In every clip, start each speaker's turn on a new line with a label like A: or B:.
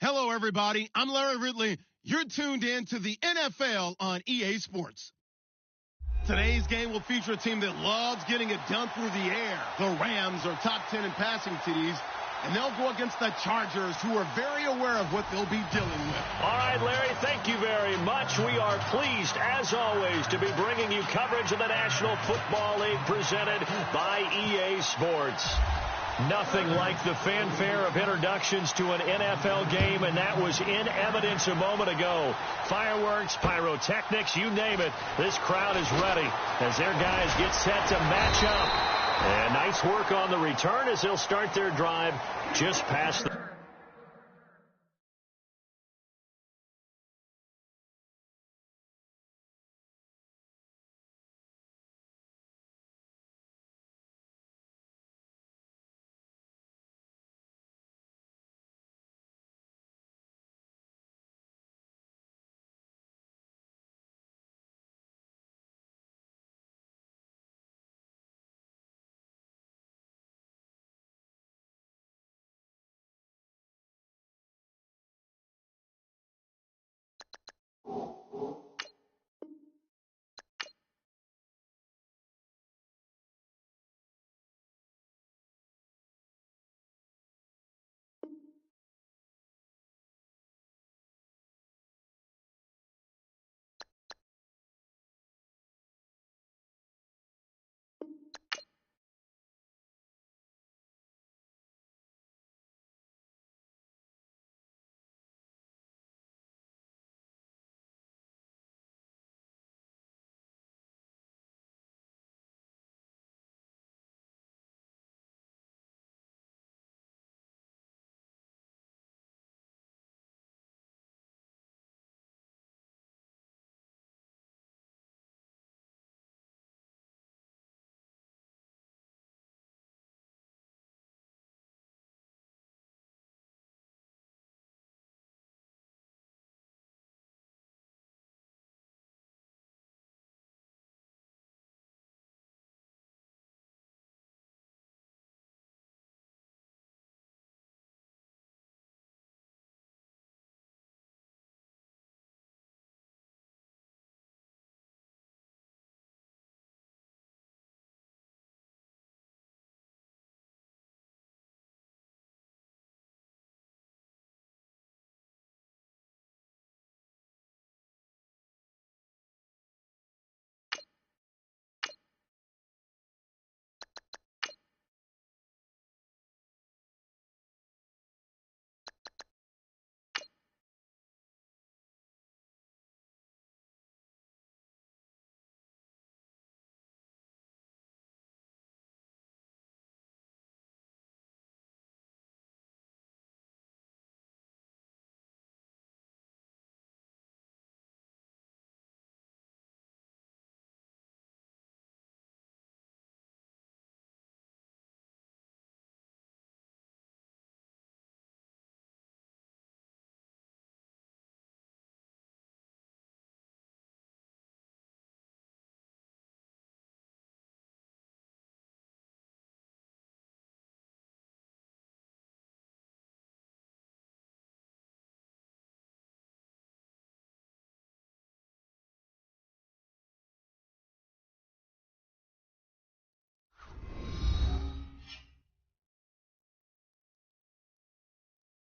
A: Hello, everybody. I'm Larry Ridley. You're tuned in to the NFL on EA Sports. Today's game will feature a team that loves getting it done through the air. The Rams are top 10 in passing TDs, and they'll go against the Chargers, who are very aware of what they'll be dealing with.
B: All right, Larry, thank you very much. We are pleased, as always, to be bringing you coverage of the National Football League presented by EA Sports. Nothing like the fanfare of introductions to an NFL game, and that was in evidence a moment ago. Fireworks, pyrotechnics, you name it. This crowd is ready as their guys get set to match up. And nice work on the return as they'll start their drive just past the...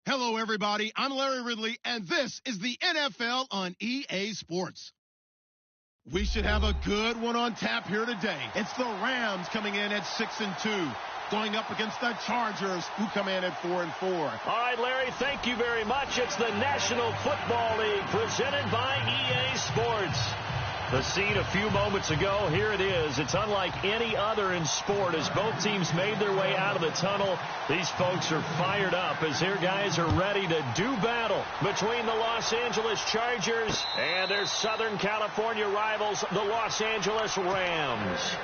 A: Hello, everybody. I'm Larry Ridley, and this is the NFL on EA Sports. We should have a good one on tap here today. It's the Rams coming in at 6-2, going up against the Chargers, who come in at 4-4.
B: All right, Larry, thank you very much. It's the National Football League presented by EA Sports. The scene a few moments ago, here it is. It's unlike any other in sport as both teams made their way out of the tunnel. These folks are fired up as their guys are ready to do battle between the Los Angeles Chargers and their Southern California rivals, the Los Angeles Rams.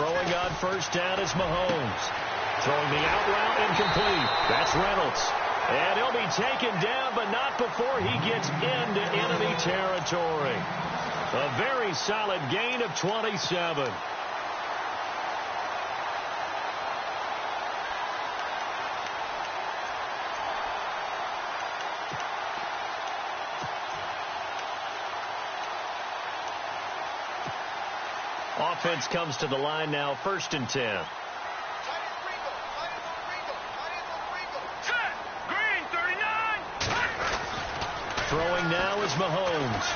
B: Throwing on first down is Mahomes. Throwing the out route incomplete. That's Reynolds. And he'll be taken down, but not before he gets into enemy territory. A very solid gain of 27. Offense comes to the line now, 1st and 10. Throwing now is Mahomes.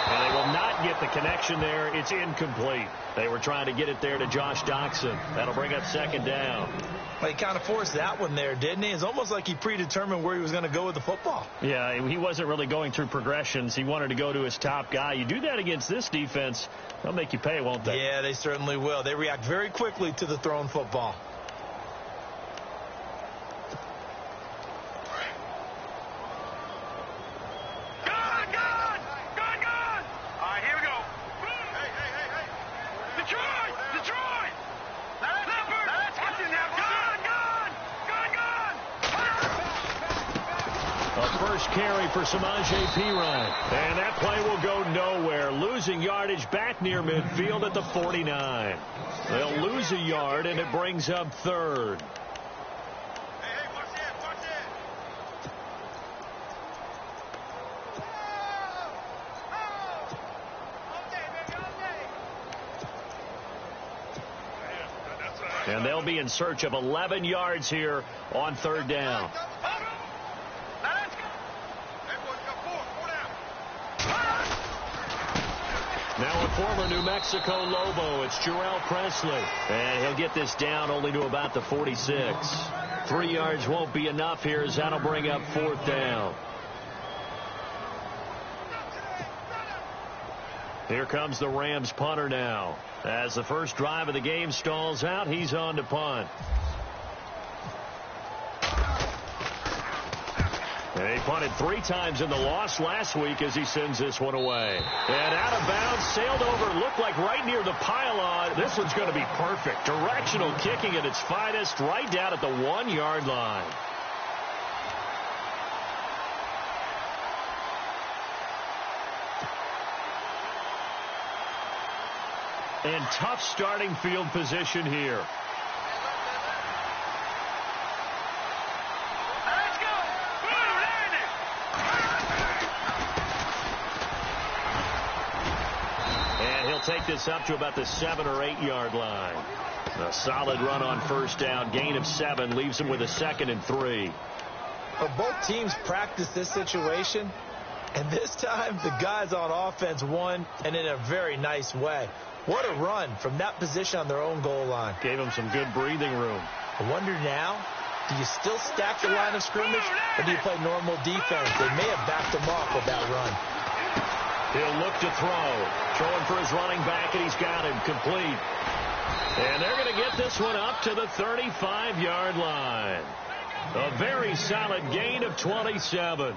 B: And they will not get the connection there. It's incomplete. They were trying to get it there to Josh Doxson. That'll bring up 2nd down.
C: Well, he kind of forced that one there, didn't he? It's almost like he predetermined where he was going to go with the football.
B: Yeah, he wasn't really going through progressions. He wanted to go to his top guy. You do that against this defense, they'll make you pay, won't they?
C: Yeah, they certainly will. They react very quickly to the thrown football.
B: Carry for Samaje Perine. And that play will go nowhere. Losing yardage back near midfield at the 49. They'll lose a yard, and it brings up 3rd. And they'll be in search of 11 yards here on 3rd down. Now a former New Mexico Lobo, it's Jarrell Presley. And he'll get this down only to about the 46. 3 yards won't be enough here as that'll bring up 4th down. Here comes the Rams punter now. As the first drive of the game stalls out, he's on to punt. And he punted 3 times in the loss last week as he sends this one away. And out of bounds, sailed over, looked like right near the pylon. This one's going to be perfect. Directional kicking at its finest, right down at the 1-yard line. And tough starting field position here. Take this up to about the 7 or 8 yard line. A solid run on first down. Gain of 7 leaves him with a 2nd and 3.
C: Well, both teams practiced this situation, and this time the guys on offense won, and in a very nice way. What a run from that position on their own goal line.
B: Gave them some good breathing room.
C: I wonder now, do you still stack the line of scrimmage, or do you play normal defense? They may have backed them off with that run.
B: He'll look to throw. Throwing for his running back, and he's got him complete. And they're going to get this one up to the 35-yard line. A very solid gain of 27.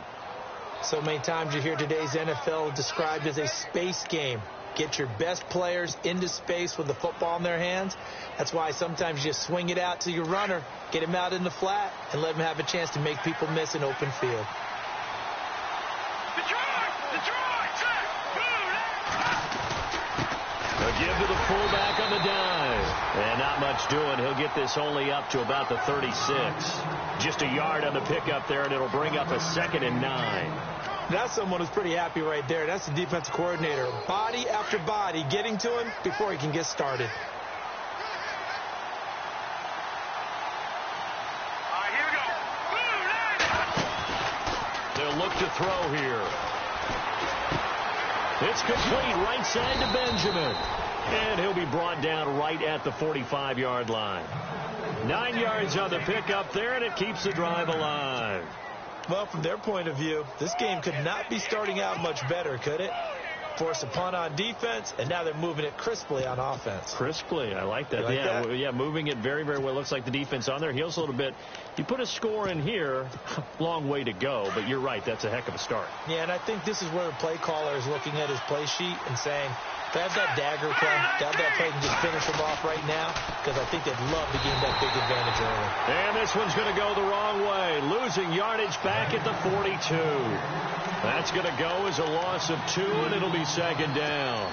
C: So many times you hear today's NFL described as a space game. Get your best players into space with the football in their hands. That's why sometimes you just swing it out to your runner, get him out in the flat, and let him have a chance to make people miss an open field.
B: A give to the fullback on the dive. And not much doing. He'll get this only up to about the 36. Just a yard on the pickup there, and it'll bring up a 2nd and 9.
C: That's someone who's pretty happy right there. That's the defensive coordinator. Body after body getting to him before he can get started.
D: Here we go.
B: They'll look to throw here. It's complete right side to Benjamin. And he'll be brought down right at the 45-yard line. 9 yards on the pickup there, and it keeps the drive alive.
C: Well, from their point of view, this game could not be starting out much better, could it? force a punt on defense, and now they're moving it crisply on offense.
B: Crisply, I like that.
C: You like that?
B: Yeah, moving it very, very well. Looks like the defense on their heels a little bit. You put a score in here, long way to go, but you're right, that's a heck of a start.
C: Yeah, and I think this is where the play caller is looking at his play sheet and saying, to have that dagger play, to have that play and just finish them off right now, because I think they'd love to gain that big advantage early.
B: And this one's going to go the wrong way, losing yardage back at the 42. That's going to go as a loss of 2, and it'll be second down.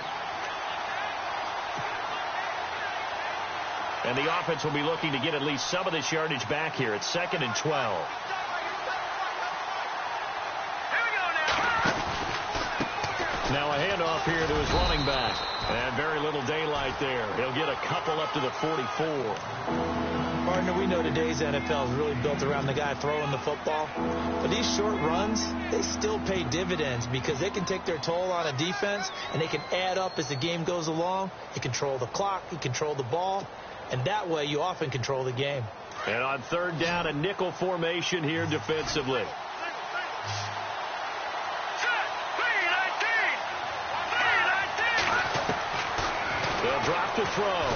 B: And the offense will be looking to get at least some of this yardage back here. It's 2nd and 12. Now a handoff here to his running back. And very little daylight there. He'll get a couple up to the 44.
C: Partner, we know today's NFL is really built around the guy throwing the football. But these short runs, they still pay dividends because they can take their toll on a defense and they can add up as the game goes along. You control the clock, you control the ball, and that way you often control the game.
B: And on 3rd down, a nickel formation here defensively. They'll drop the throw.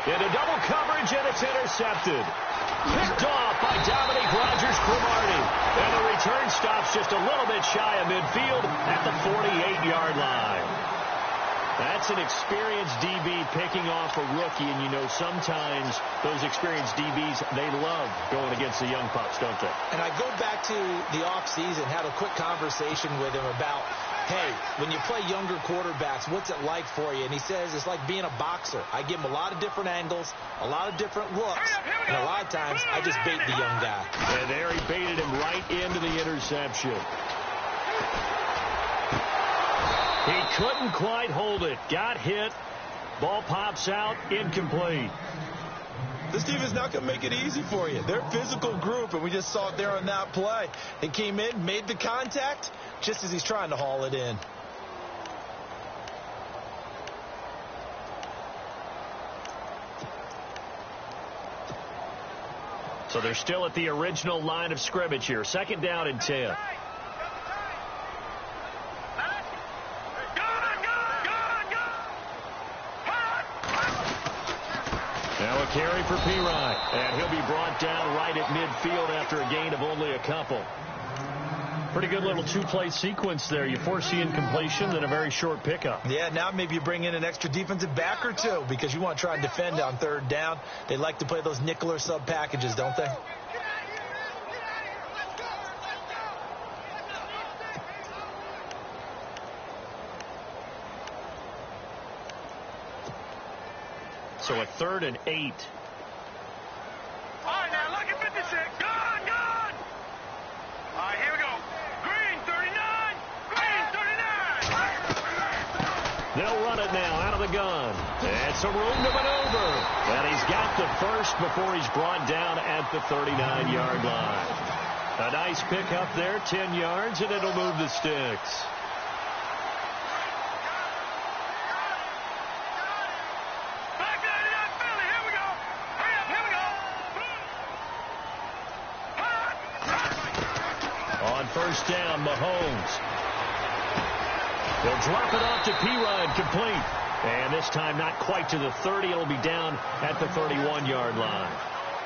B: Into double coverage, and it's intercepted. Picked off by Dominique Rodgers-Cromartie. And the return stops just a little bit shy of midfield at the 48-yard line. That's an experienced DB picking off a rookie, and you know sometimes those experienced DBs, they love going against the young pups, don't they?
C: And I go back to the offseason, had a quick conversation with him about, hey, when you play younger quarterbacks, what's it like for you? And he says it's like being a boxer. I give him a lot of different angles, a lot of different looks, and a lot of times I just bait the young guy.
B: And there he baited him right into the interception. He couldn't quite hold it. Got hit. Ball pops out. Incomplete.
C: This team is not going to make it easy for you. They're a physical group, and we just saw it there on that play. He came in, made the contact, just as he's trying to haul it in.
B: So they're still at the original line of scrimmage here. 2nd down and 10. Now a carry for Pirine, and he'll be brought down right at midfield after a gain of only a couple. Pretty good little two-play sequence there. You force the incompletion, then a very short pickup.
C: Yeah, now maybe you bring in an extra defensive back or two because you want to try and defend on 3rd down. They like to play those nickel or sub packages, don't they?
B: So a 3rd and 8.
D: All right, now look at 56. Gone. All right, here we go. Green, 39. Green, 39.
B: They'll run it now out of the gun. And some room to maneuver. And he's got the first before he's brought down at the 39-yard line. A nice pickup there, 10 yards, and it'll move the sticks. On 1st down, Mahomes. They'll drop it off to Pirine, complete. And this time not quite to the 30. It'll be down at the 31-yard line.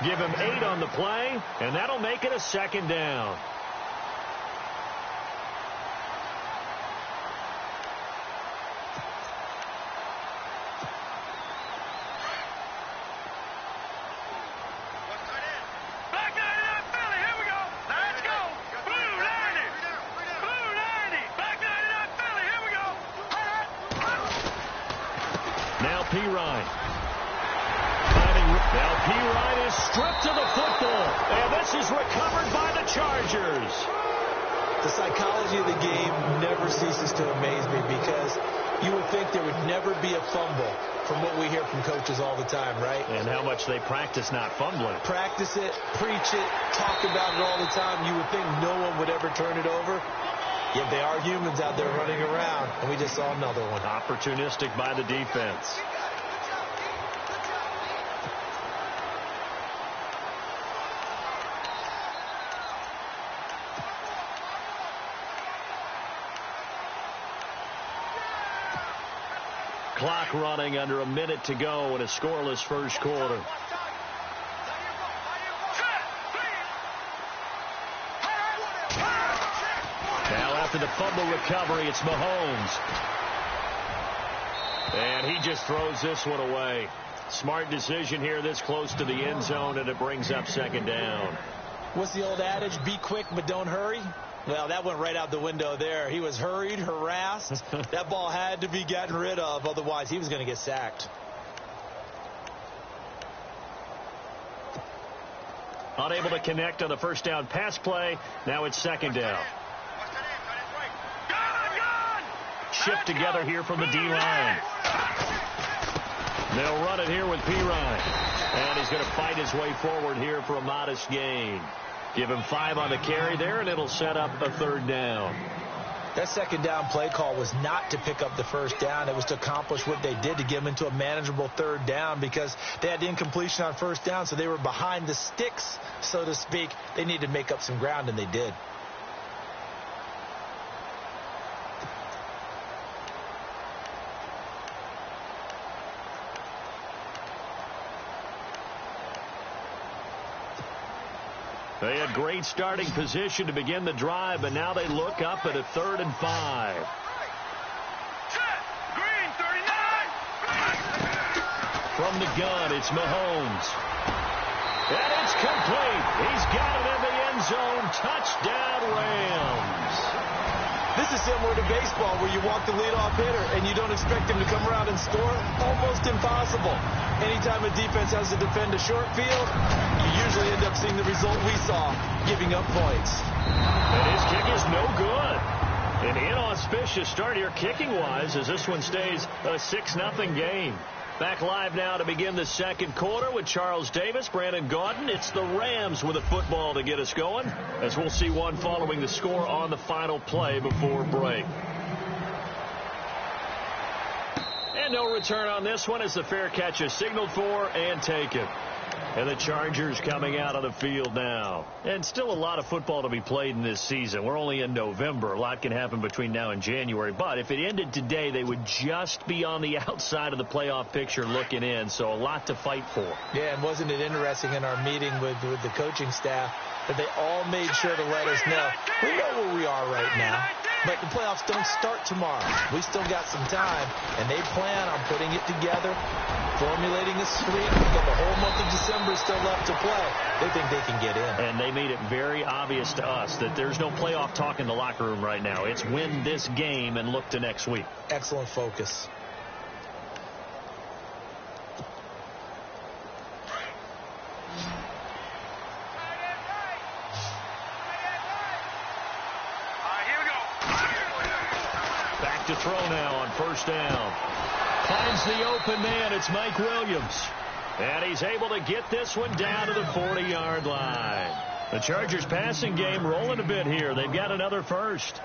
B: Give him 8 on the play, and that'll make it a 2nd down. Pirine. Now Pirine is stripped of the football, and this is recovered by the Chargers.
C: The psychology of the game never ceases to amaze me because you would think there would never be a fumble from what we hear from coaches all the time, right?
B: And how much they practice not fumbling.
C: Practice it, preach it, talk about it all the time. You would think no one would ever turn it over. Yet they are humans out there running around, and we just saw another one.
B: Opportunistic by the defense. clock running under a minute to go in a scoreless first quarter. Now after the fumble recovery, it's Mahomes. And he just throws this one away. Smart decision here this close to the end zone, and it brings up second down.
C: What's the old adage? Be quick, but don't hurry. Well, that went right out the window there. He was hurried, harassed. That ball had to be gotten rid of. Otherwise, he was going to get sacked.
B: Unable to connect on the first down pass play. Now it's second down. Shift together here from the D-line. They'll run it here with Pirine. And he's going to fight his way forward here for a modest gain. Give him 5 on the carry there, and it'll set up a third down.
C: That second down play call was not to pick up the first down. It was to accomplish what they did, to get them into a manageable third down, because they had the incompletion on first down, so they were behind the sticks, so to speak. They needed to make up some ground, and they did.
B: They had great starting position to begin the drive, but now they look up at a 3rd and 5.
D: Green, 39.
B: From the gun, it's Mahomes. And it's complete. He's got it in the end zone. Touchdown, Rams.
C: This is similar to baseball, where you walk the leadoff hitter and you don't expect him to come around and score. Almost impossible. Anytime a defense has to defend a short field, you usually end up seeing the result we saw, giving up points.
B: And his kick is no good. An inauspicious start here kicking-wise, as this one stays a 6-0 game. Back live now to begin the second quarter with Charles Davis, Brandon Gaudin. It's the Rams with a football to get us going, as we'll see one following the score on the final play before break. And no return on this one as the fair catch is signaled for and taken. And the Chargers coming out on the field now. And still a lot of football to be played in this season. We're only in November. A lot can happen between now and January. But if it ended today, they would just be on the outside of the playoff picture looking in. So a lot to fight for.
C: Yeah, and wasn't it interesting in our meeting with the coaching staff that they all made sure to let us know, we know where we are right now, but the playoffs don't start tomorrow. We still got some time, and they plan on putting it together, formulating a streak. We've got the whole month of December still left to play. They think they can get in.
B: And they made it very obvious to us that there's no playoff talk in the locker room right now. It's win this game and look to next week.
C: Excellent focus.
B: To throw now on first down. Finds the open man. It's Mike Williams. And he's able to get this one down to the 40-yard line. The Chargers passing game rolling a bit here. They've got another first.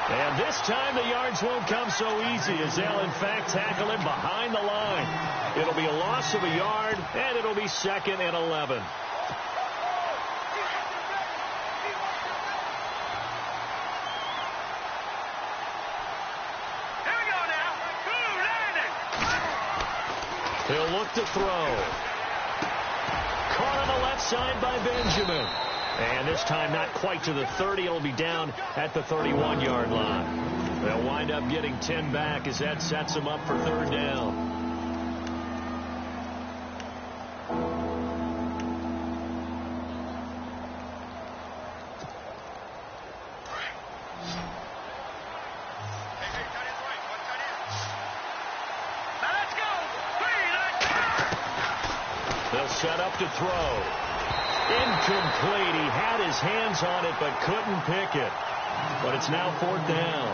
B: And this time the yards won't come so easy, as they'll in fact tackle him behind the line. It'll be a loss of a yard, and it'll be 2nd and 11.
D: Here we go now.
B: He'll look to throw. Caught on the left side by Benjamin. And this time not quite to the 30. It'll be down at the 31-yard line. They'll wind up getting 10 back as that sets them up for third down. They'll set up to throw. Incomplete. He had his hands on it but couldn't pick it. But it's now 4th down.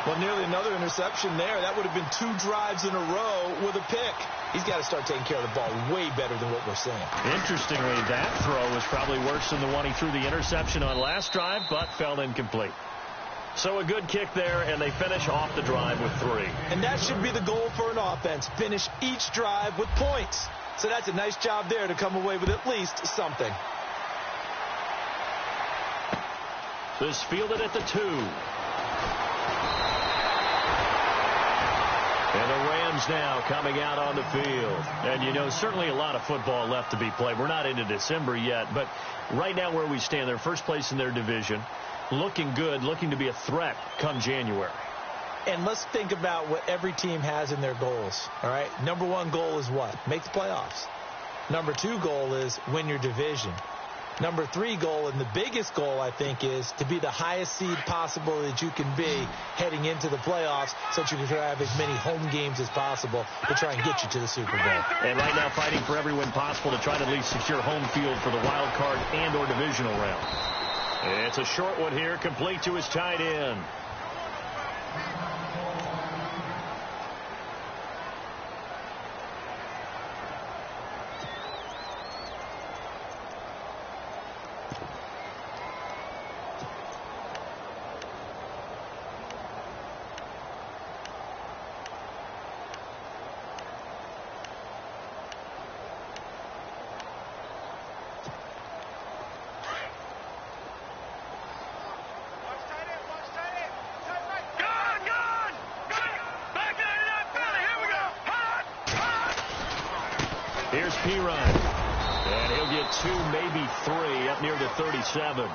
C: Well, nearly another interception there. That would have been 2 drives in a row with a pick. He's got to start taking care of the ball way better than what we're seeing.
B: Interestingly, that throw was probably worse than the one he threw the interception on last drive, but fell incomplete. So a good kick there, and they finish off the drive with 3.
C: And that should be the goal for an offense. Finish each drive with points. So that's a nice job there to come away with at least something.
B: This fielded at the 2. And the Rams now coming out on the field. And, you know, certainly a lot of football left to be played. We're not into December yet, but right now where we stand, they're first place in their division. Looking good, looking to be a threat come January.
C: And let's think about what every team has in their goals, all right? Number 1 goal is what? Make the playoffs. Number 2 goal is win your division. Number 3 goal, and the biggest goal, I think, is to be the highest seed possible that you can be heading into the playoffs so that you can have as many home games as possible to try and get you to the Super Bowl.
B: And right now fighting for every win possible to try to at least secure home field for the wild card and or divisional round. It's a short one here, complete to his tight end. Here's P-Run. And he'll get 2, maybe 3 up near the 37.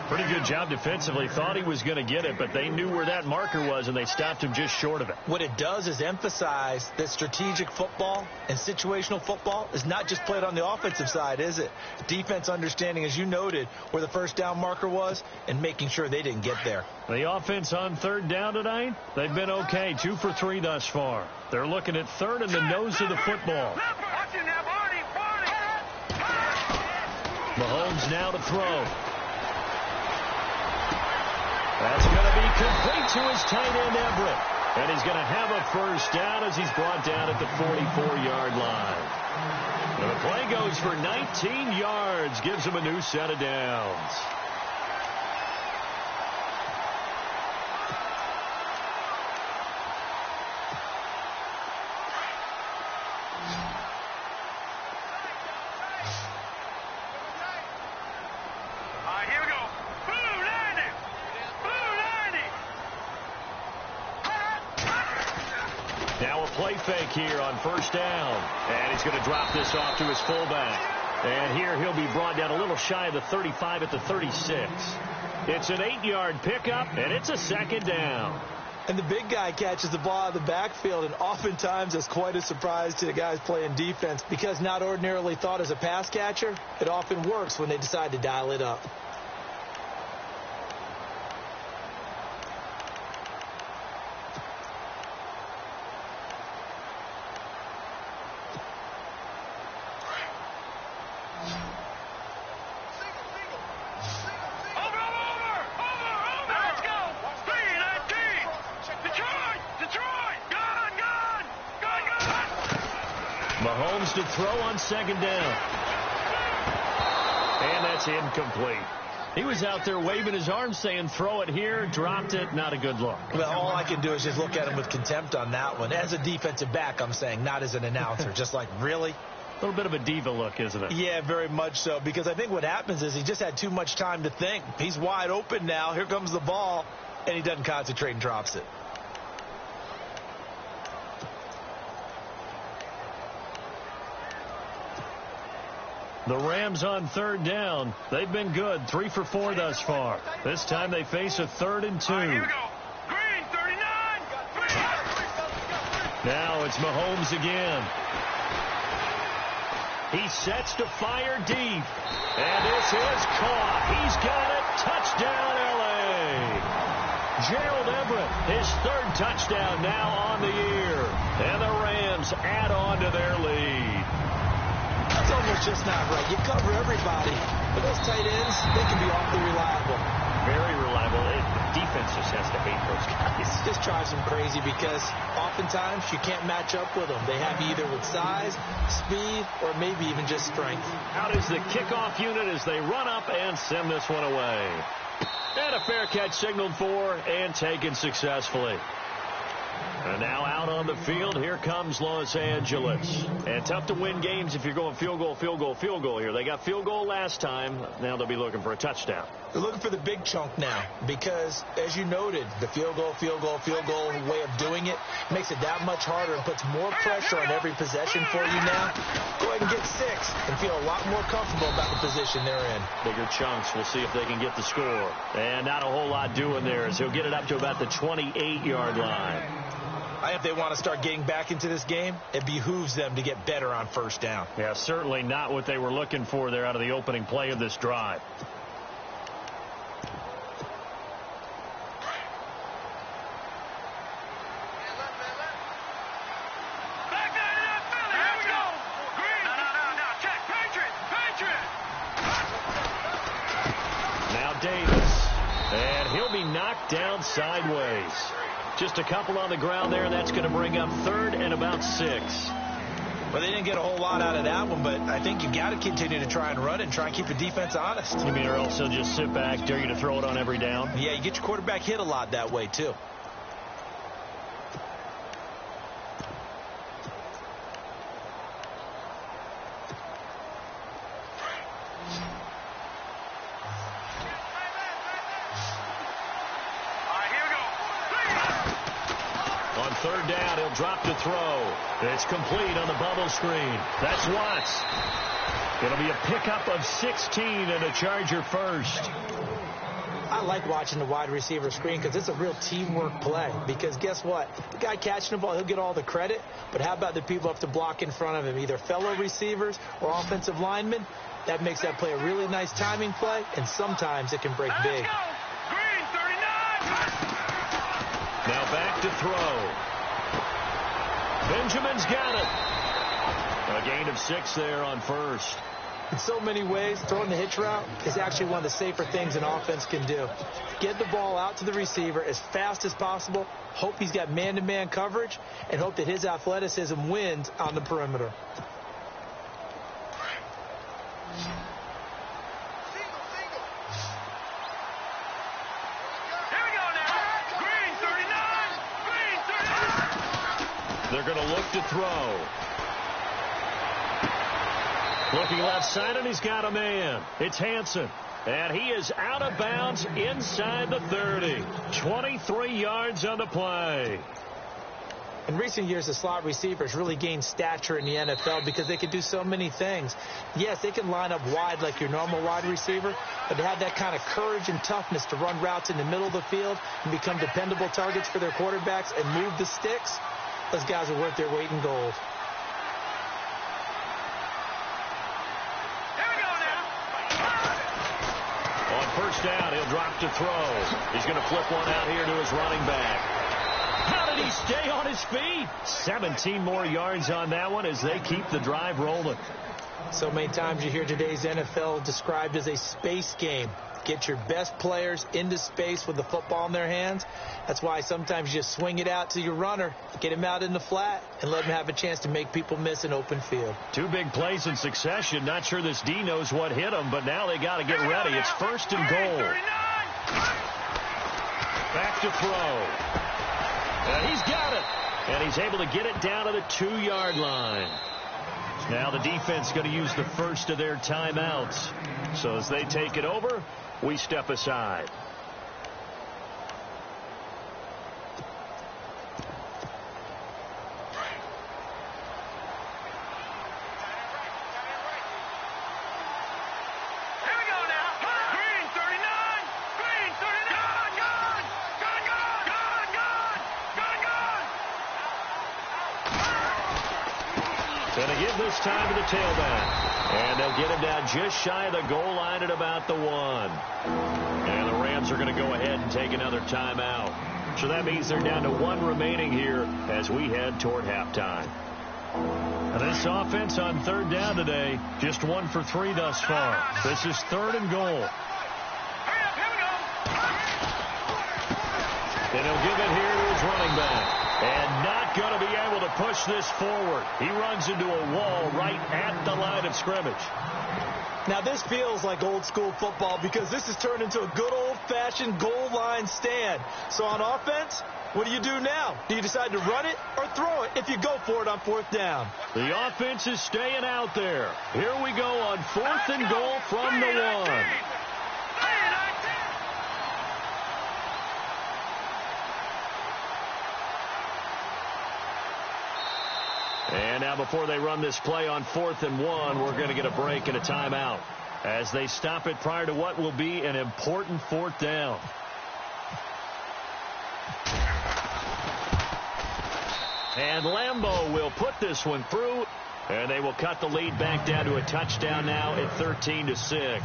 B: Pretty good job defensively. Thought he was going to get it, but they knew where that marker was, and they stopped him just short of it.
C: What it does is emphasize that strategic football and situational football is not just played on the offensive side, is it? Defense understanding, as you noted, where the first down marker was and making sure they didn't get there.
B: The offense on 3rd down tonight, they've been okay. 2 for 3 thus far. They're looking at 3rd and the nose of the football. Mahomes now to throw. That's going to be complete to his tight end, Everett. And he's going to have a first down as he's brought down at the 44-yard line. And the play goes for 19 yards, gives him a new set of downs. Play fake here on 1st down. And he's going to drop this off to his fullback. And here he'll be brought down a little shy of the 35 at the 36. It's an 8-yard pickup, and it's a 2nd down.
C: And the big guy catches the ball out of the backfield, and oftentimes it's quite a surprise to the guys playing defense because not ordinarily thought as a pass catcher, it often works when they decide to dial it up.
B: Mahomes to throw on 2nd down. And that's incomplete. He was out there waving his arms saying throw it here, dropped it, not a good look.
C: Well, all I can do is just look at him with contempt on that one. As a defensive back, I'm saying, not as an announcer. Just like, really?
B: A little bit of a diva look, isn't it?
C: Yeah, very much so, because I think what happens is he just had too much time to think. He's wide open now. Here comes the ball, and he doesn't concentrate and drops it.
B: The Rams on 3rd down. They've been good. 3 for 4 thus far. This time they face a 3rd and 2.
D: Here we go. Green, 39.
B: Now it's Mahomes again. He sets to fire deep. And this is caught. He's got it. Touchdown, L.A. Gerald Everett, his 3rd touchdown now on the year. And the Rams add on to their lead.
C: It's almost just not right. You cover everybody. But those tight ends, they can be awfully reliable.
B: very reliable. The defense just has to hate those guys.
C: It just drives them crazy because oftentimes you can't match up with them. They have you either with size, speed, or maybe even just strength.
B: Out is the kickoff unit as they run up and send this one away. And a fair catch signaled for and taken successfully. And now out on the field, here comes Los Angeles. And tough to win games if you're going field goal, field goal, field goal here. They got field goal last time. Now they'll be looking for a touchdown.
C: They're looking for the big chunk now because, as you noted, the field goal way of doing it makes it that much harder and puts more pressure on every possession for you now. Go ahead and get 6 and feel a lot more comfortable about the position they're in.
B: Bigger chunks. We'll see if they can get the score. And not a whole lot doing there as he'll get it up to about the 28-yard line.
C: I think if they want to start getting back into this game, it behooves them to get better on first down.
B: Yeah, certainly not what they were looking for there out of the opening play of this drive. Now Davis, and he'll be knocked down sideways. Just a couple on the ground there, and that's going to bring up 3rd and about 6.
C: Well, they didn't get a whole lot out of that one, but I think you've got to continue to try and run it and try and keep the defense honest.
B: You mean or else they'll just sit back, dare you to throw it on every down?
C: Yeah, you get your quarterback hit a lot that way, too.
B: On 3rd down, he'll drop to throw. It's complete on the bubble screen. That's Watts. It'll be a pickup of 16 and a Charger first.
C: I like watching the wide receiver screen because it's a real teamwork play. Because guess what? The guy catching the ball, he'll get all the credit. But how about the people up to block in front of him, either fellow receivers or offensive linemen? That makes that play a really nice timing play, and sometimes it can break big.
D: Green, 39.
B: Now back to throw. Benjamin's got it. A gain of 6 there on first.
C: In so many ways, throwing the hitch route is actually one of the safer things an offense can do. Get the ball out to the receiver as fast as possible, hope he's got man-to-man coverage, and hope that his athleticism wins on the perimeter.
B: They're going to look to throw. Looking left side, and he's got a man. It's Hansen. And he is out of bounds inside the 30. 23 yards on the play.
C: In recent years, the slot receivers really gained stature in the NFL because they can do so many things. Yes, they can line up wide like your normal wide receiver, but they have that kind of courage and toughness to run routes in the middle of the field and become dependable targets for their quarterbacks and move the sticks. Those guys are worth their weight in gold.
B: On first down, he'll drop to throw. He's going to flip one out here to his running back. How did he stay on his feet? 17 more yards on that one as they keep the drive rolling.
C: So many times you hear today's NFL described as a space game. Get your best players into space with the football in their hands. That's why sometimes you just swing it out to your runner, get him out in the flat, and let him have a chance to make people miss an open field.
B: 2 big plays in succession. Not sure this D knows what hit him, but now they got to get ready. It's 1st and goal. Back to throw. And he's got it. And he's able to get it down to the 2-yard line. Now the defense going to use the first of their timeouts. So as they take it over, we step aside. Going to give this time to the tailback. And they'll get him down just shy of the goal line at about the 1. And the Rams are going to go ahead and take another timeout. So that means they're down to 1 remaining here as we head toward halftime. And this offense on 3rd down today, just 1 for 3 thus far. This is 3rd and goal. And he'll give it here to his running back. And not going to be able to push this forward. He runs into a wall right at the line of scrimmage.
C: Now, this feels like old-school football because this has turned into a good old-fashioned goal line stand. So on offense, what do you do now? Do you decide to run it or throw it if you go for it on fourth down?
B: The offense is staying out there. Here we go on fourth and goal from the one. And now before they run this play on 4th and 1, we're going to get a break and a timeout as they stop it prior to what will be an important 4th down. And Lambeau will put this one through, and they will cut the lead back down to a touchdown now at 13-6.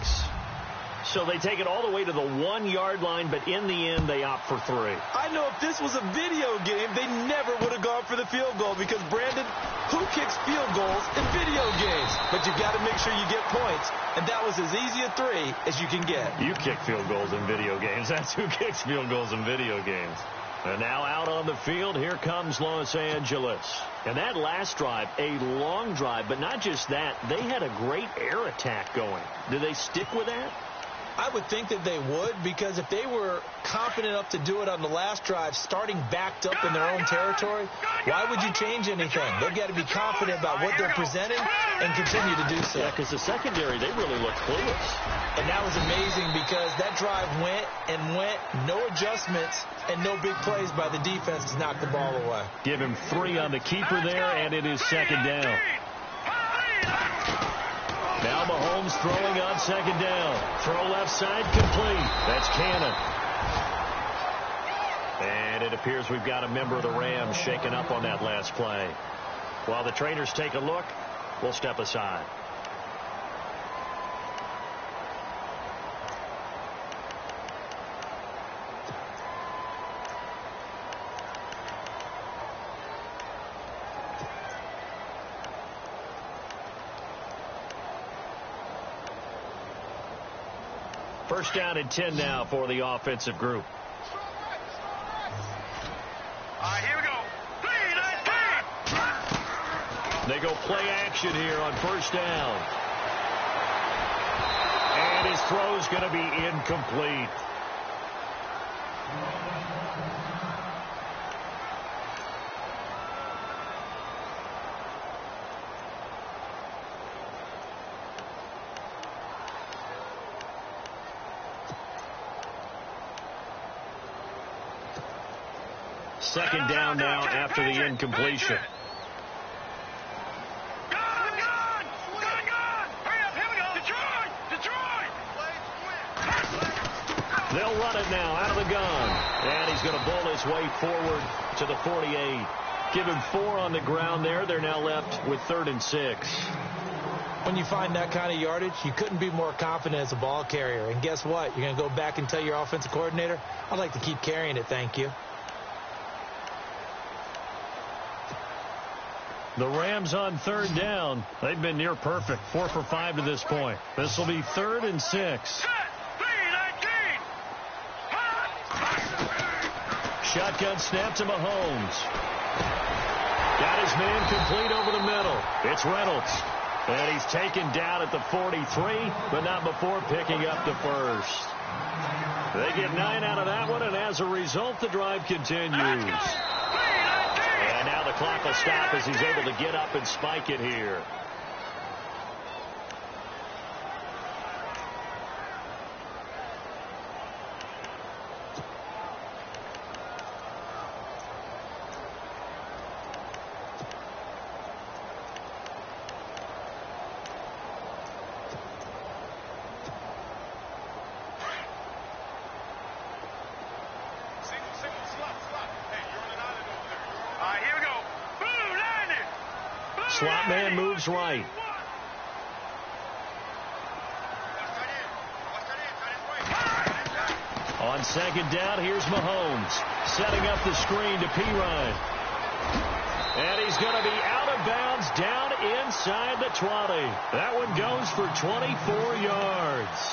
B: So they take it all the way to the 1-yard line, but in the end, they opt for 3.
C: I know if this was a video game, they never would have gone for the field goal because, Brandon, who kicks field goals in video games? But you've got to make sure you get points, and that was as easy a 3 as you can get.
B: You kick field goals in video games. That's who kicks field goals in video games. And now out on the field, here comes Los Angeles. And that last drive, a long drive, but not just that, they had a great air attack going. Do they stick with that?
C: I would think that they would, because if they were confident enough to do it on the last drive, starting backed up in their own territory, why would you change anything? They've got to be confident about what they're presenting and continue to do so.
B: Yeah, because the secondary, they really looked clueless.
C: And that was amazing because that drive went and went, no adjustments, and no big plays by the defense to knock the ball away.
B: Give him 3 on the keeper there, and it is 2nd down. Now Mahomes throwing on 2nd down. Throw left side complete. That's Cannon. And it appears we've got a member of the Rams shaken up on that last play. While the trainers take a look, we'll step aside. First down and 10 now for the offensive group.
D: Here we go. 3-19.
B: They go play action here on first down. And his throw's going to be incomplete. Second down now after the incompletion.
D: Gun! Hurry up, here we go. Detroit!
B: They'll run it now out of the gun. And he's going to bowl his way forward to the 48. Give him 4 on the ground there. They're now left with 3rd and 6.
C: When you find that kind of yardage, you couldn't be more confident as a ball carrier. And guess what? You're going to go back and tell your offensive coordinator, I'd like to keep carrying it, thank you.
B: The Rams on 3rd down. They've been near perfect. 4 for 5 to this point. This will be 3rd and 6. Shotgun snap to Mahomes. Got his man complete over the middle. It's Reynolds. And he's taken down at the 43, but not before picking up the first. They get 9 out of that one, and as a result, the drive continues. And now the clock will stop as he's able to get up and spike it here. Slot man moves right. On 2nd down, here's Mahomes. Setting up the screen to Pirine. And he's going to be out of bounds down inside the 20. That one goes for 24 yards.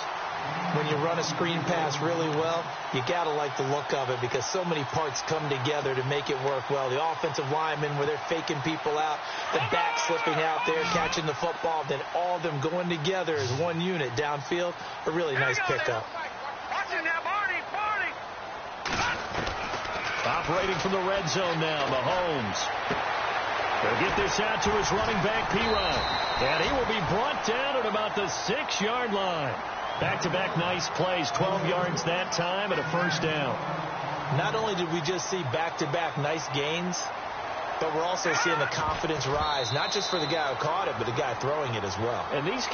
C: when you run a screen pass really well, you got to like the look of it because so many parts come together to make it work well. The offensive linemen, where they're faking people out, the back slipping out there, catching the football, then all of them going together as one unit downfield. A really nice pickup.
B: Operating from the red zone now, Mahomes. They'll get this out to his running back, P-Rod. And he will be brought down at about the 6-yard line. Back-to-back nice plays, 12 yards that time and a first down.
C: Not only did we just see back-to-back nice gains, but we're also seeing the confidence rise, not just for the guy who caught it, but the guy throwing it as well.
B: And these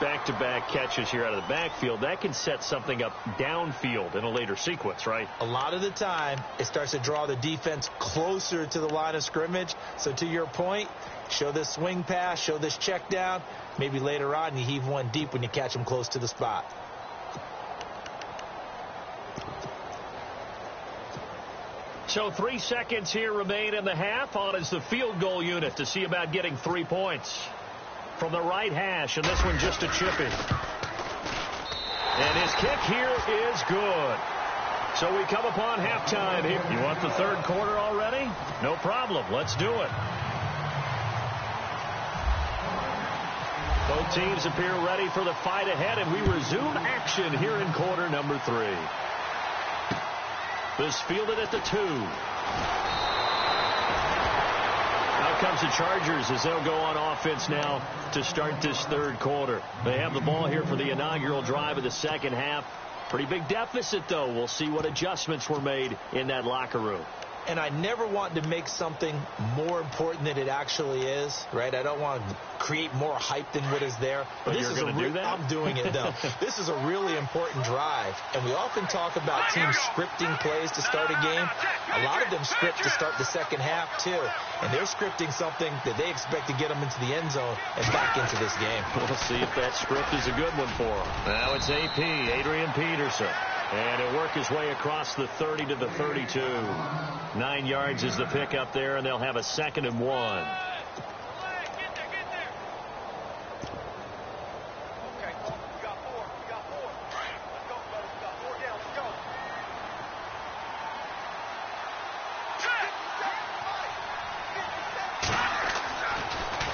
B: back-to-back catches here out of the backfield, that can set something up downfield in a later sequence, right?
C: A lot of the time, it starts to draw the defense closer to the line of scrimmage. So to your point, show this swing pass, show this check down. Maybe later on you heave one deep when you catch them close to the spot.
B: So 3 seconds here remain in the half. On is the field goal unit to see about getting 3 points from the right hash, and this one just a chippy. And his kick here is good. So we come upon halftime here. You want the third quarter already? No problem. Let's do it. Both teams appear ready for the fight ahead, and we resume action here in quarter number 3. This fielded at the 2. Out comes the Chargers as they'll go on offense now to start this third quarter. They have the ball here for the inaugural drive of the second half. Pretty big deficit, though. We'll see what adjustments were made in that locker room.
C: And I never want to make something more important than it actually is, right? I don't want to create more hype than what is there.
B: But you're going to do that?
C: I'm doing it, though. This is a really important drive. And we often talk about teams scripting plays to start a game. A lot of them script to start the second half, too. And they're scripting something that they expect to get them into the end zone and back into this game.
B: We'll see if that script is a good one for them. Now it's AP, Adrian Peterson. And he'll work his way across the 30 to the 32. 9 yards is the pickup there, and they'll have a 2nd and 1.
D: Get there. Okay, we got 4. Let's go, buddy. We got 4 down. Let's go.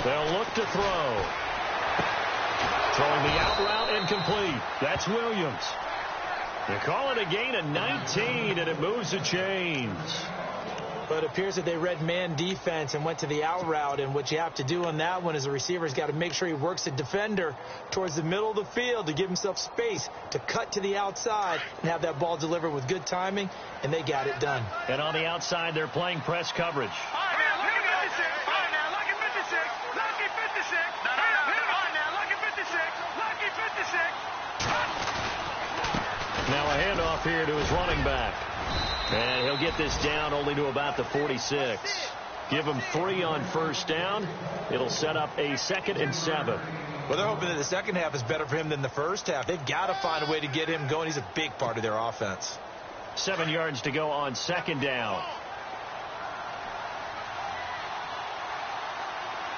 B: They'll look to throw. Throwing the out route incomplete. That's Williams. They call it a gain of 19, and it moves the chains.
C: But it appears that they read man defense and went to the out route. And what you have to do on that one is the receiver's got to make sure he works the defender towards the middle of the field to give himself space to cut to the outside and have that ball delivered with good timing, and they got it done.
B: And on the outside, they're playing press coverage. Now a handoff here to his running back. And he'll get this down only to about the 46. Give him 3 on first down. It'll set up a 2nd and 7.
C: Well, they're hoping that the second half is better for him than the first half. They've got to find a way to get him going. He's a big part of their offense.
B: 7 yards to go on 2nd down.
D: All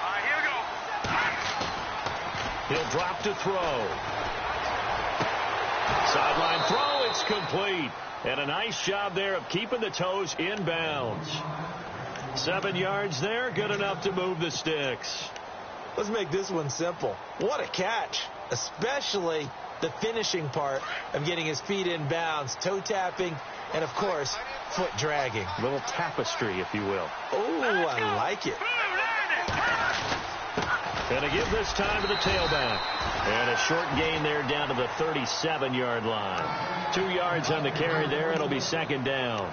D: right, here we go.
B: He'll drop to throw. Sideline throw, it's complete. And a nice job there of keeping the toes in bounds. 7 yards there, good enough to move the sticks.
C: Let's make this one simple. What a catch, especially the finishing part of getting his feet in bounds, toe tapping, and, of course, foot dragging.
B: A little tapestry, if you will.
C: Oh, I like it.
B: And to give this time to the tailback. And a short gain there down to the 37-yard line. 2 yards on the carry there. It'll be 2nd down.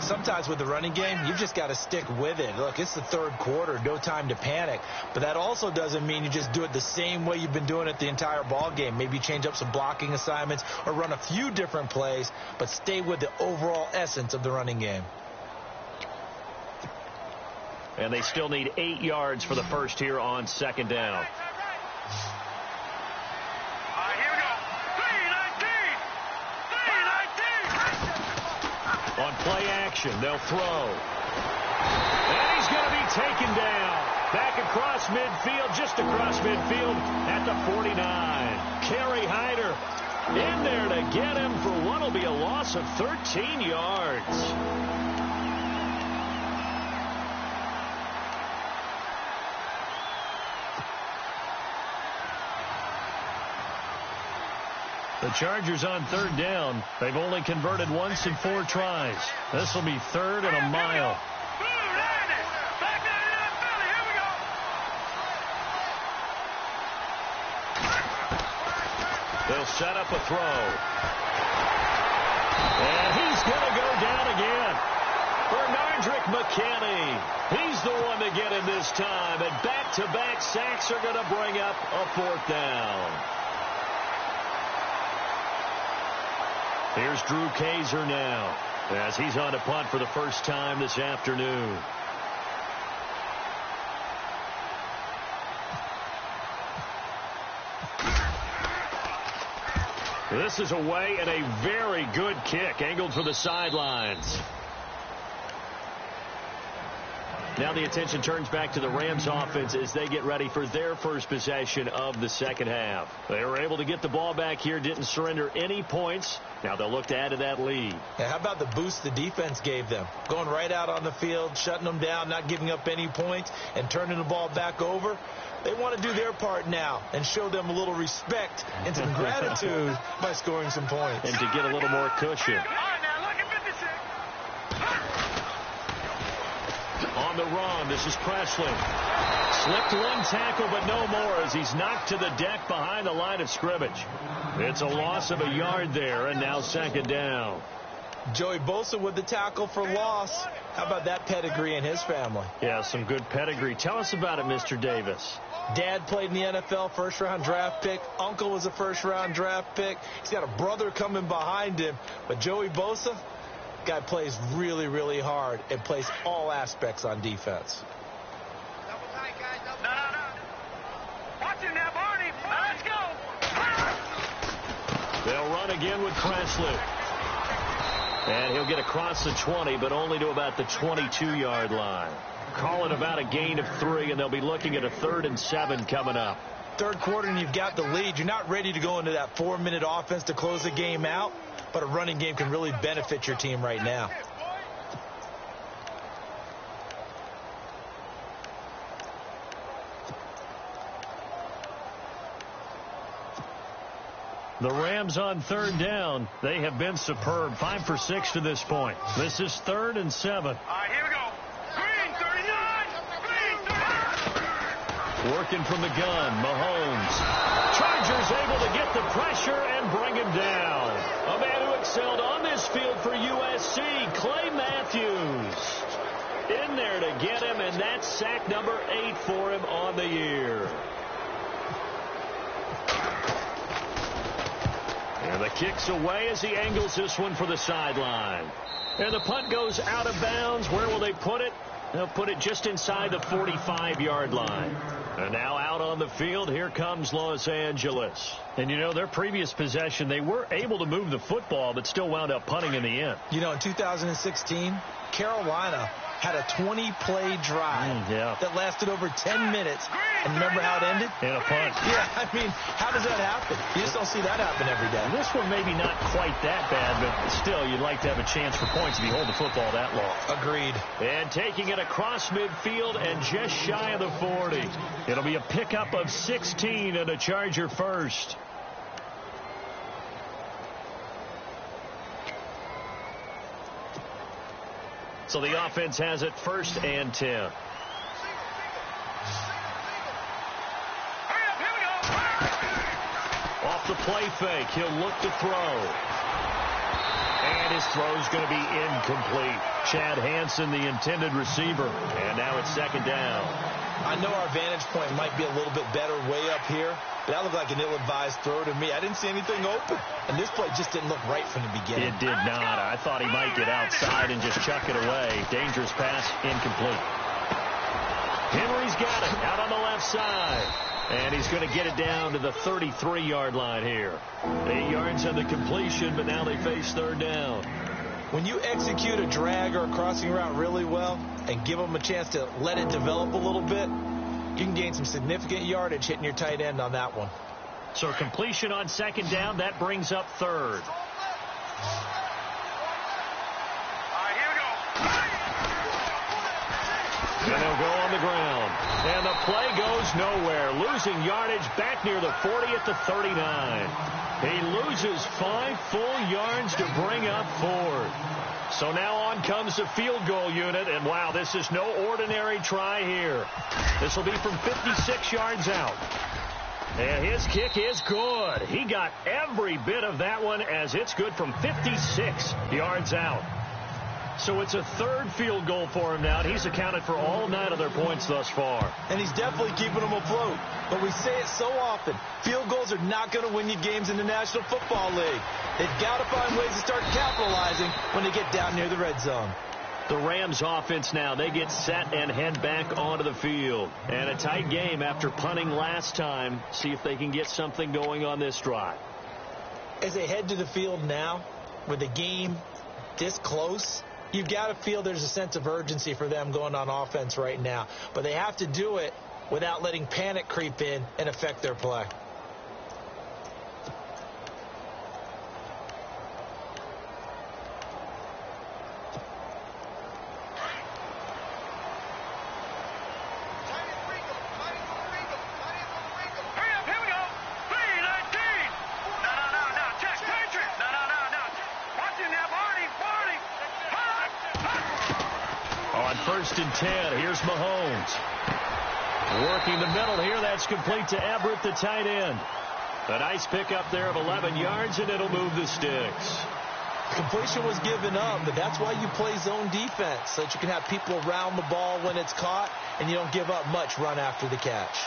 C: Sometimes with the running game, you've just got to stick with it. Look, it's the third quarter, no time to panic. But that also doesn't mean you just do it the same way you've been doing it the entire ball game. Maybe change up some blocking assignments or run a few different plays, but stay with the overall essence of the running game.
B: And they still need 8 yards for the first here on 2nd down. On play action, they'll throw. And he's going to be taken down. Back across midfield, just across midfield at the 49. Kerry Hyder In there to get him for what will be a loss of 13 yards. The Chargers on third down. They've only converted once in 4 tries. This will be third and a mile. They'll set up a throw. And he's going to go down again. Bernardrick McKinney. He's the one to get him this time. And back-to-back sacks are going to bring up a 4th down. Here's Drew Kaiser now as he's on to punt for the first time this afternoon. This is away and a very good kick angled for the sidelines. Now the attention turns back to the Rams offense as they get ready for their first possession of the second half. They were able to get the ball back here, didn't surrender any points. Now they'll look to add to that lead.
C: Yeah, how about the boost the defense gave them? Going right out on the field, shutting them down, not giving up any points, and turning the ball back over. They want to do their part now and show them a little respect and some gratitude by scoring some points.
B: And to get a little more cushion. On the run, this is Presley. Slipped one tackle, but no more as he's knocked to the deck behind the line of scrimmage. It's a loss of a yard there, and now second down.
C: Joey Bosa with the tackle for loss. How about that pedigree in his family?
B: Yeah, some good pedigree. Tell us about it, Mr. Davis.
C: Dad played in the NFL, first-round draft pick. Uncle was a first-round draft pick. He's got a brother coming behind him. But Joey Bosa, guy plays really, really hard and plays all aspects on defense.
D: No. Watch him now, Barney. Let's go.
B: They'll run again with Presley. And he'll get across the 20, but only to about the 22-yard line. Call it about a gain of 3, and they'll be looking at a 3rd and 7 coming up.
C: Third quarter, and you've got the lead. You're not ready to go into that 4-minute offense to close the game out, but a running game can really benefit your team right now.
B: The Rams on third down. They have been superb. 5 for 6 to this point. This is 3rd and 7.
D: All right, here we go. Green 39. Green 39.
B: Working from the gun, Mahomes. Chargers able to get the pressure and bring him down. A man who excelled on this field for USC, Clay Matthews. In there to get him, and that's sack number 8 for him on the year. And the kick's away as he angles this one for the sideline. And the punt goes out of bounds. Where will they put it? They'll put it just inside the 45-yard line. And now out on the field, here comes Los Angeles. And, you know, their previous possession, they were able to move the football, but still wound up punting in the end.
C: You know, in 2016, Carolina had a 20-play drive that lasted over 10 minutes. And remember how it ended?
B: In a punt.
C: Yeah, I mean, how does that happen? You just don't see that happen every day.
B: This one maybe not quite that bad, but still, you'd like to have a chance for points if you hold the football that long.
C: Agreed.
B: And taking it across midfield and just shy of the 40. It'll be a pickup of 16 and a Charger first. So the offense has it 1st and 10. Off the play fake, he'll look to throw. And his throw's going to be incomplete. Chad Hansen, the intended receiver. And now it's 2nd down.
C: I know our vantage point might be a little bit better way up here, but that looked like an ill-advised throw to me. I didn't see anything open, and this play just didn't look right from the beginning.
B: It did not. I thought he might get outside and just chuck it away. Dangerous pass, incomplete. Henry's got it out on the left side. And he's going to get it down to the 33-yard line here. 8 yards on the completion, but now they face 3rd down.
C: When you execute a drag or a crossing route really well and give them a chance to let it develop a little bit, you can gain some significant yardage hitting your tight end on that one.
B: So completion on second down, that brings up third. And they'll go on the ground. And the play goes nowhere. Losing yardage back near the 40 at the 39. He loses 5 full yards to bring up fourth. So now on comes the field goal unit. And, wow, this is no ordinary try here. This will be from 56 yards out. And his kick is good. He got every bit of that one as it's good from 56 yards out. So it's a third field goal for him now, and he's accounted for all 9 of their points thus far.
C: And he's definitely keeping them afloat. But we say it so often, field goals are not going to win you games in the National Football League. They've got to find ways to start capitalizing when they get down near the red zone.
B: The Rams offense now, they get set and head back onto the field. And a tight game after punting last time. See if they can get something going on this drive.
C: As they head to the field now, with the game this close, you've got to feel there's a sense of urgency for them going on offense right now. But they have to do it without letting panic creep in and affect their play.
B: First and 10. Here's Mahomes. Working the middle here. That's complete to Everett, the tight end. A nice pickup there of 11 yards, and it'll move the sticks.
C: Completion was given up, but that's why you play zone defense, so that you can have people around the ball when it's caught, and you don't give up much run after the catch.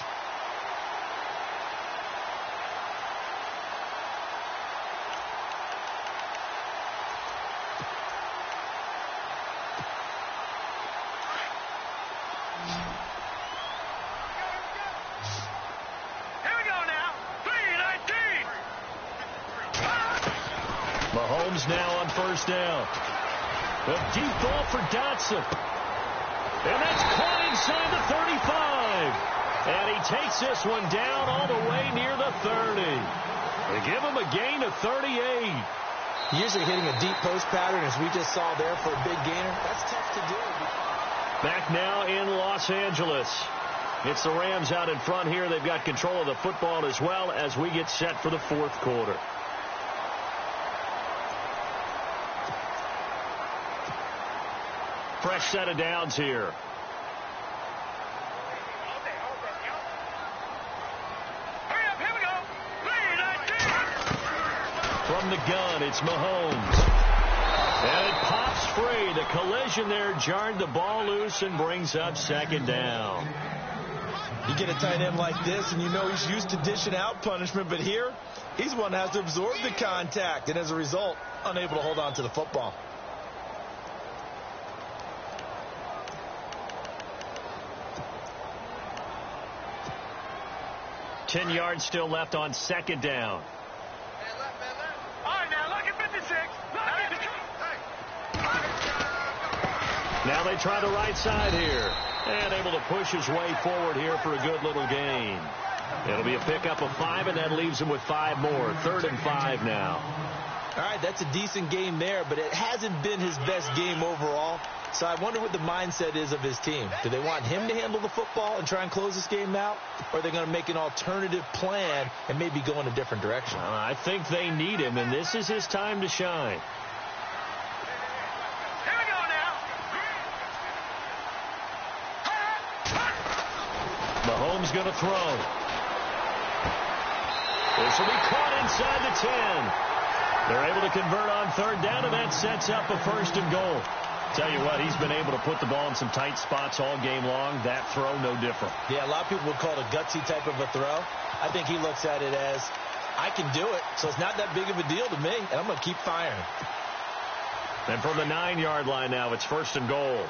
B: Now on first down. A deep ball for Dotson. And that's caught inside the 35. And he takes this one down all the way near the 30. They give him a gain of 38.
C: Usually hitting a deep post pattern, as we just saw there, for a big gainer, that's tough to do.
B: Back now in Los Angeles. It's the Rams out in front here. They've got control of the football as well as we get set for the fourth quarter. Fresh set of downs here. From the gun, it's Mahomes. And it pops free. The collision there jarred the ball loose and brings up second down.
C: You get a tight end like this, and you know he's used to dishing out punishment, but here, he's one that has to absorb the contact, and as a result, unable to hold on to the football.
B: 10 yards still left on second down.
D: All right, now look at 56.
B: Now they try the right side here. And able to push his way forward here for a good little gain. It'll be a pickup of 5, and that leaves him with 5 more. 3rd and 5 now.
C: All right, that's a decent game there, but it hasn't been his best game overall. So I wonder what the mindset is of his team. Do they want him to handle the football and try and close this game out? Or are they going to make an alternative plan and maybe go in a different direction?
B: I think they need him, and this is his time to shine.
D: Here we go now.
B: Mahomes going to throw. This will be caught inside the 10. They're able to convert on 3rd down, and that sets up a 1st and goal. Tell you what, he's been able to put the ball in some tight spots all game long. That throw, no different.
C: Yeah, a lot of people would call it a gutsy type of a throw. I think he looks at it as, I can do it, so it's not that big of a deal to me, and I'm going to keep firing.
B: And from the 9-yard line now, it's 1st and goal.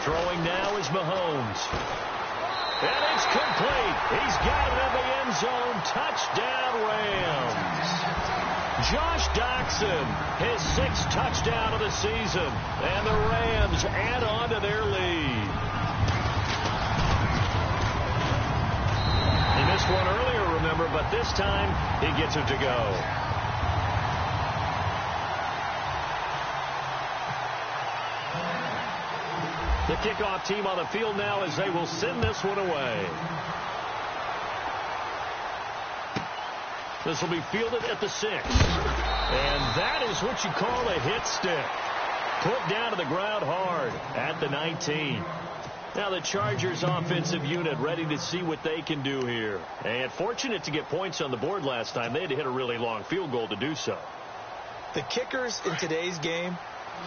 B: Throwing now is Mahomes. And it's complete. He's got it in the end zone. Touchdown, Rams. Josh Doxson, his 6th touchdown of the season, and the Rams add on to their lead. He missed one earlier, remember, but this time he gets it to go. The kickoff team on the field now as they will send this one away. This will be fielded at the 6. And that is what you call a hit stick. Put down to the ground hard at the 19. Now the Chargers offensive unit ready to see what they can do here. And fortunate to get points on the board last time. They had to hit a really long field goal to do so.
C: The kickers in today's game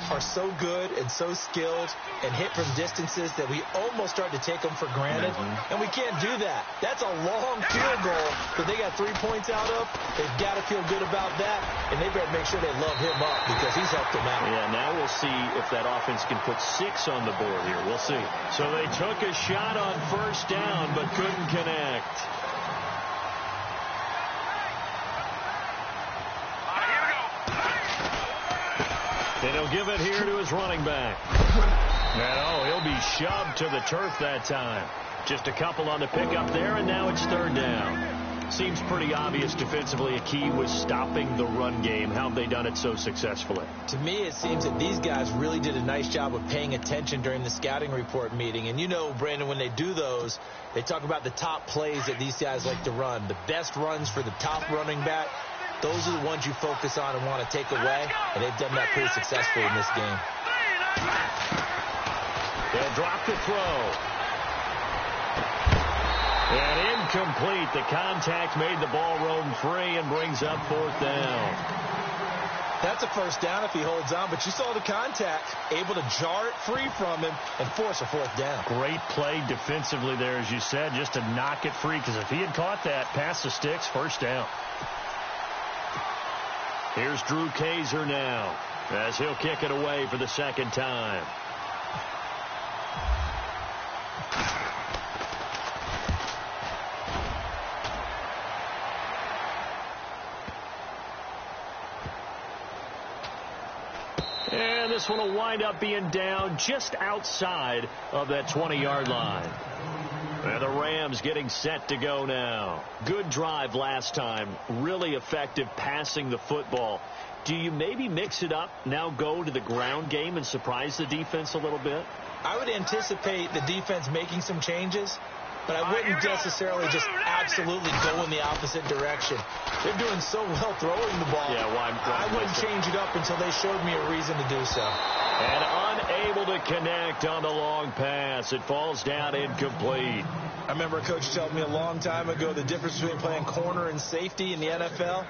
C: are so good and so skilled and hit from distances that we almost start to take them for granted. And we can't do that. That's a long field goal that they got 3 points out of. They've got to feel good about that, and they better make sure they love him up because he's helped them out.
B: Yeah, now we'll see if that offense can put 6 on the board here. We'll see. So they took a shot on first down but couldn't connect. And he'll give it here to his running back. No, he'll be shoved to the turf that time. Just a couple on the pickup there, and now it's 3rd down. Seems pretty obvious defensively a key was stopping the run game. How have they done it so successfully?
C: To me, it seems that these guys really did a nice job of paying attention during the scouting report meeting. And you know, Brandon, when they do those, they talk about the top plays that these guys like to run. The best runs for the top running back. Those are the ones you focus on and want to take away, and they've done that pretty successfully in this game.
B: They'll drop the throw. And incomplete. The contact made the ball roam free and brings up 4th down.
C: That's a first down if he holds on, but you saw the contact, able to jar it free from him and force a 4th down.
B: Great play defensively there, as you said, just to knock it free, because if he had caught that, past the sticks, first down. Here's Drew Kaiser now as he'll kick it away for the 2nd time. And this one will wind up being down just outside of that 20-yard line. And the Rams getting set to go now. Good drive last time. Really effective passing the football. Do you maybe mix it up, now go to the ground game and surprise the defense a little bit?
C: I would anticipate the defense making some changes, but I wouldn't necessarily just absolutely go in the opposite direction. They're doing so well throwing the ball.
B: Yeah, why
C: I wouldn't change it up until they showed me a reason to do so.
B: And unable to connect on the long pass. It falls down incomplete.
C: I remember a coach told me a long time ago the difference between playing corner and safety in the NFL.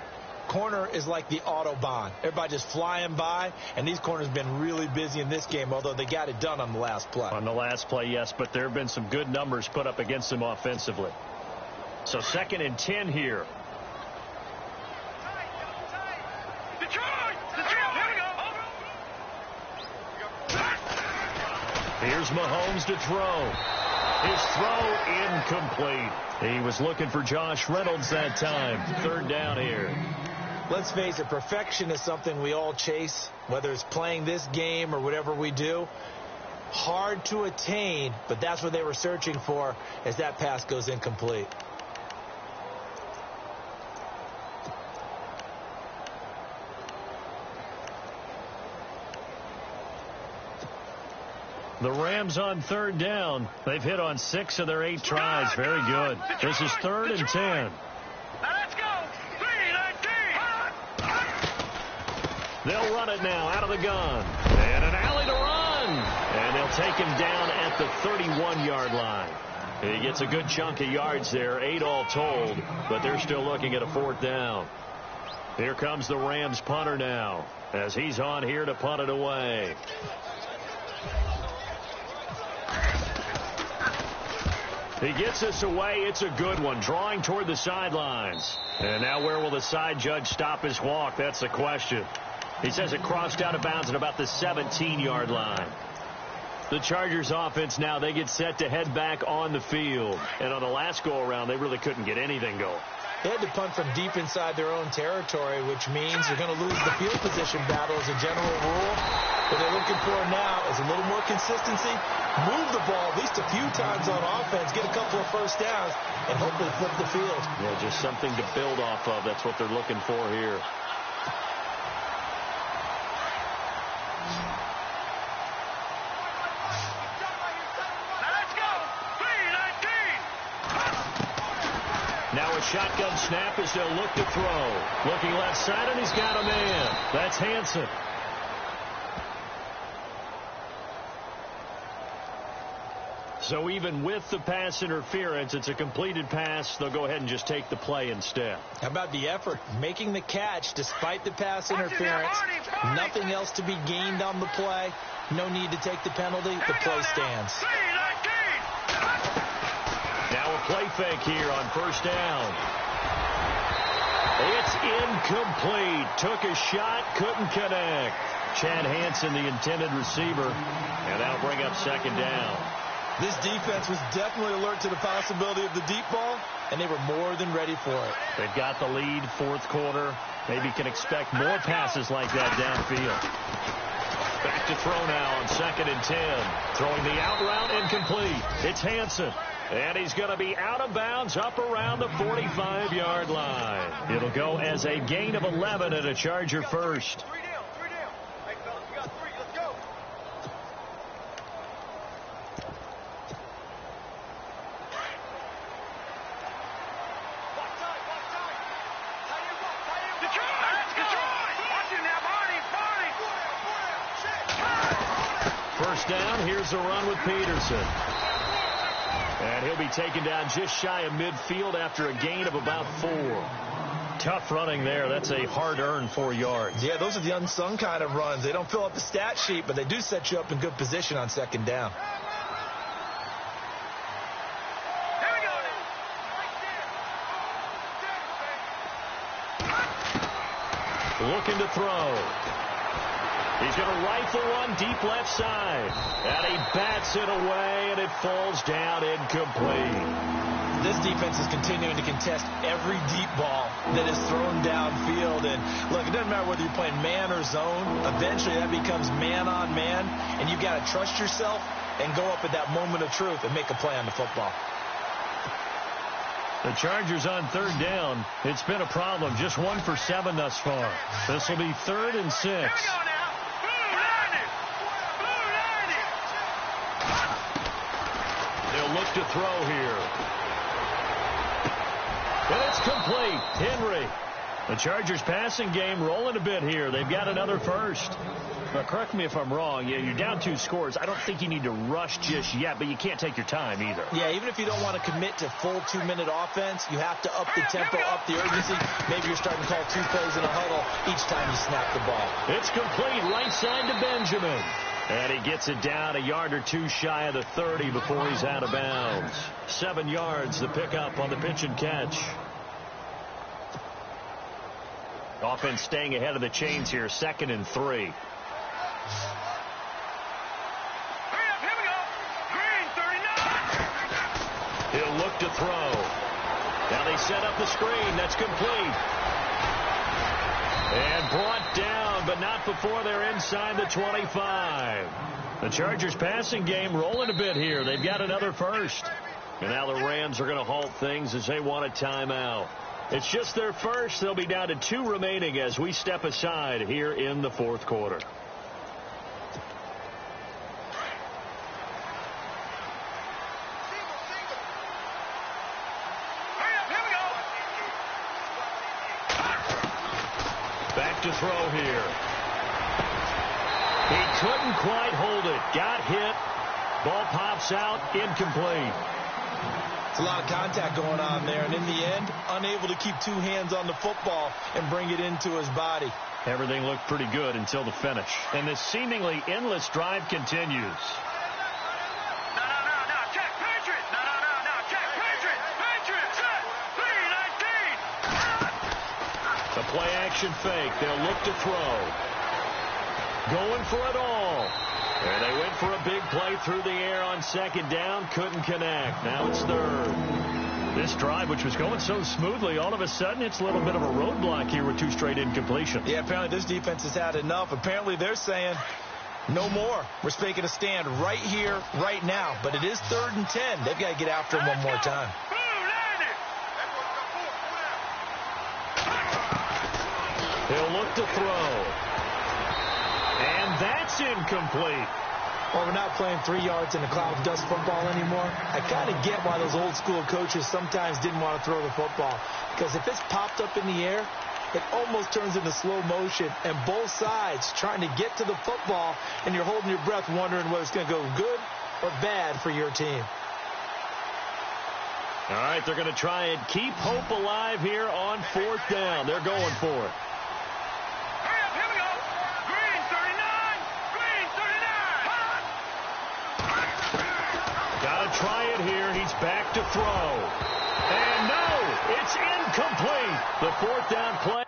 C: Corner is like the Autobahn. Everybody just flying by, and these corners have been really busy in this game, although they got it done on the last play.
B: On the last play, yes, but there have been some good numbers put up against them offensively. So 2nd and 10 here. Here's Mahomes to throw. His throw incomplete. He was looking for Josh Reynolds that time. 3rd down here.
C: Let's face it, perfection is something we all chase, whether it's playing this game or whatever we do. Hard to attain, but that's what they were searching for as that pass goes incomplete.
B: The Rams on 3rd down. They've hit on 6 of their 8 tries. Very good. This is 3rd and 10.
D: Now let's go. 3-19.
B: They'll run it now out of the gun. And an alley to run. And they'll take him down at the 31-yard line. He gets a good chunk of yards there, 8 all told, but they're still looking at a 4th down. Here comes the Rams punter now as he's on here to punt it away. He gets this away. It's a good one. Drawing toward the sidelines. And now where will the side judge stop his walk? That's the question. He says it crossed out of bounds at about the 17-yard line. The Chargers offense now, they get set to head back on the field. And on the last go-around, they really couldn't get anything going.
C: They had to punt from deep inside their own territory, which means you're going to lose the field position battle as a general rule. What they're looking for now is a little more consistency, move the ball at least a few times on offense, get a couple of first downs, and hopefully flip the field.
B: Yeah, just something to build off of. That's what they're looking for here. Now a shotgun snap as they'll look to throw. Looking left side, and he's got a man. That's Hansen. So even with the pass interference, it's a completed pass. They'll go ahead and just take the play instead.
C: How about the effort? Making the catch despite the pass interference. Nothing else to be gained on the play. No need to take the penalty. The play stands.
B: Now a play fake here on first down. It's incomplete. Took a shot, couldn't connect. Chad Hansen, the intended receiver, and that'll bring up second down.
C: This defense was definitely alert to the possibility of the deep ball, and they were more than ready for it.
B: They've got the lead, fourth quarter. Maybe can expect more passes like that downfield. Back to throw now on 2nd and 10. Throwing the out route, incomplete. It's Hansen. And he's going to be out of bounds up around the 45-yard line. It'll go as a gain of 11 and a Charger first. First down, here's a run with Peterson. And he'll be taken down just shy of midfield after a gain of about 4. Tough running there. That's a hard-earned 4 yards.
C: Yeah, those are the unsung kind of runs. They don't fill up the stat sheet, but they do set you up in good position on 2nd down.
B: Looking to throw. He's going to rifle one deep left side. And he bats it away, and it falls down incomplete.
C: This defense is continuing to contest every deep ball that is thrown downfield. And, look, it doesn't matter whether you're playing man or zone. Eventually, that becomes man-on-man, and you've got to trust yourself and go up at that moment of truth and make a play on the football.
B: The Chargers on 3rd down. It's been a problem. Just 1 for 7 thus far. This will be 3rd and 6. They'll look to throw here. And it's complete. Henry. The Chargers passing game rolling a bit here. They've got another first. Now, correct me if I'm wrong. Yeah, you're down 2 scores. I don't think you need to rush just yet, but you can't take your time either.
C: Yeah, even if you don't want to commit to full 2-minute offense, you have to up the tempo, up the urgency. Maybe you're starting to call 2 plays in a huddle each time you snap the ball.
B: It's complete. Right side to Benjamin. And he gets it down a yard or 2 shy of the 30 before he's out of bounds. 7 yards, the pickup on the pitch and catch. Offense staying ahead of the chains here, 2nd and 3. He'll look to throw. Now they set up the screen. That's complete. And brought down, but not before they're inside the 25. The Chargers passing game rolling a bit here. They've got another first. And now the Rams are going to halt things as they want a timeout. It's just their first. They'll be down to 2 remaining as we step aside here in the 4th quarter. Back to throw here. He couldn't quite hold it. Got hit. Ball pops out. Incomplete.
C: It's a lot of contact going on there, and in the end, unable to keep 2 hands on the football and bring it into his body.
B: Everything looked pretty good until the finish. And this seemingly endless drive continues. The play action fake. They'll look to throw. Going for it all. And they went for a big play through the air on 2nd down. Couldn't connect. Now it's 3rd. This drive, which was going so smoothly, all of a sudden it's a little bit of a roadblock here with 2 straight incompletions.
C: Yeah, apparently this defense has had enough. Apparently they're saying no more. We're making a stand right here, right now. But it is 3rd and 10. They've got to get after him one more time.
B: He'll look to throw. And that's incomplete.
C: Well, we're not playing 3 yards in a cloud of dust football anymore. I kind of get why those old school coaches sometimes didn't want to throw the football. Because if it's popped up in the air, it almost turns into slow motion. And both sides trying to get to the football, and you're holding your breath wondering whether it's going to go good or bad for your team.
B: All right, they're going to try and keep hope alive here on 4th down. They're going for it. Try it here. He's back to throw. And no, it's incomplete. The 4th down play.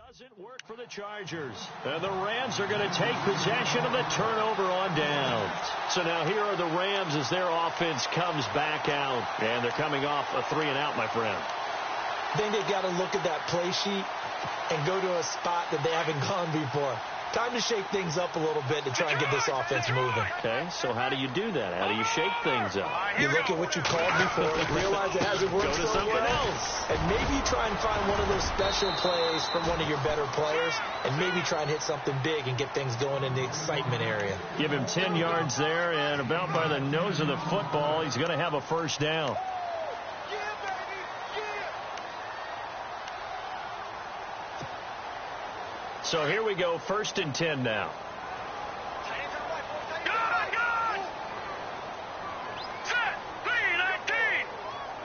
B: Doesn't work for the Chargers. And the Rams are going to take possession of the turnover on downs. So now here are the Rams as their offense comes back out. And they're coming off a 3-and-out, my friend.
C: I think they've got to look at that play sheet and go to a spot that they haven't gone before. Time to shake things up a little bit to try and get this offense moving.
B: Okay, so how do you do that? How do you shake things up?
C: You look at what you called before, realize it hasn't worked
B: Go to something else.
C: And maybe try and find one of those special plays from one of your better players, and maybe try and hit something big and get things going in the excitement area.
B: Give him 10 yards there, and about by the nose of the football, he's going to have a 1st down. So here we go, 1st and 10 now.
D: Set, 3-19.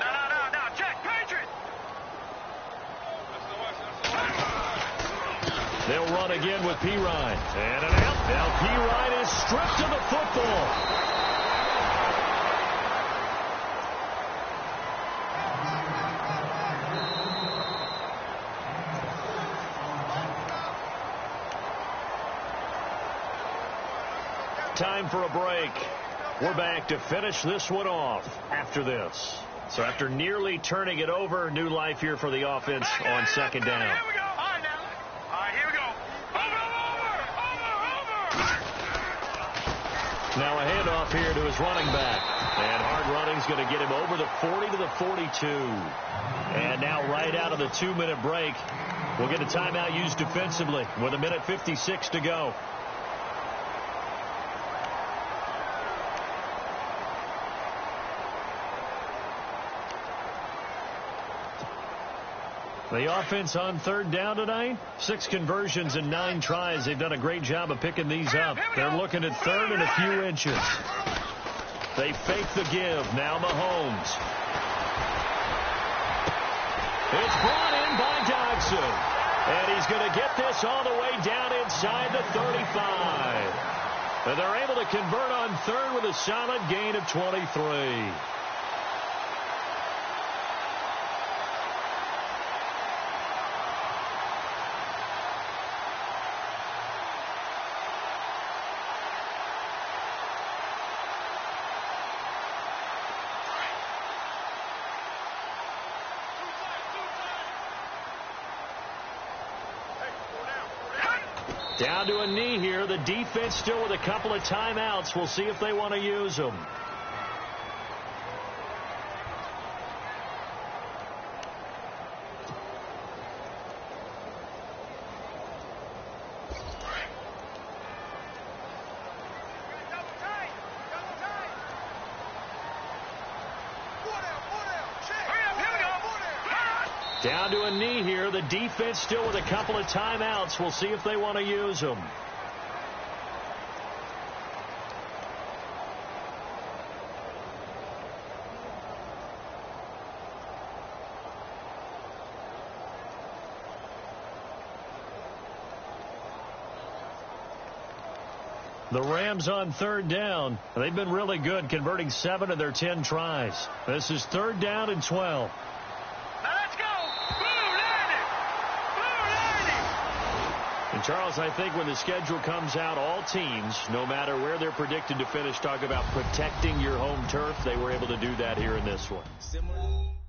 D: Now, check, Patriot.
B: They'll run again with P. Ryan. And an out. Now P. Ryan is stripped of the football. Time for a break. We're back to finish this one off after this. So after nearly turning it over, new life here for the offense on 2nd down.
D: Here we go. All right, here we go. Over.
B: Now a handoff here to his running back. And hard running's going to get him over the 40 to the 42. And now right out of the 2-minute break, we'll get a timeout used defensively with 1:56 to go. The offense on 3rd down tonight, 6 conversions and 9 tries. They've done a great job of picking these up. They're looking at 3rd and a few inches. They fake the give. Now Mahomes. It's brought in by Dodson. And he's going to get this all the way down inside the 35. And they're able to convert on 3rd with a solid gain of 23. Down to a knee here. The defense still with a couple of timeouts. We'll see if they want to use them. Down to a knee here. The defense still with a couple of timeouts. We'll see if they want to use them. The Rams on third down. They've been really good, converting 7 of their 10 tries. This is 3rd down and 12. And, Charles, I think when the schedule comes out, all teams, no matter where they're predicted to finish, talk about protecting your home turf. They were able to do that here in this one.
C: Similar.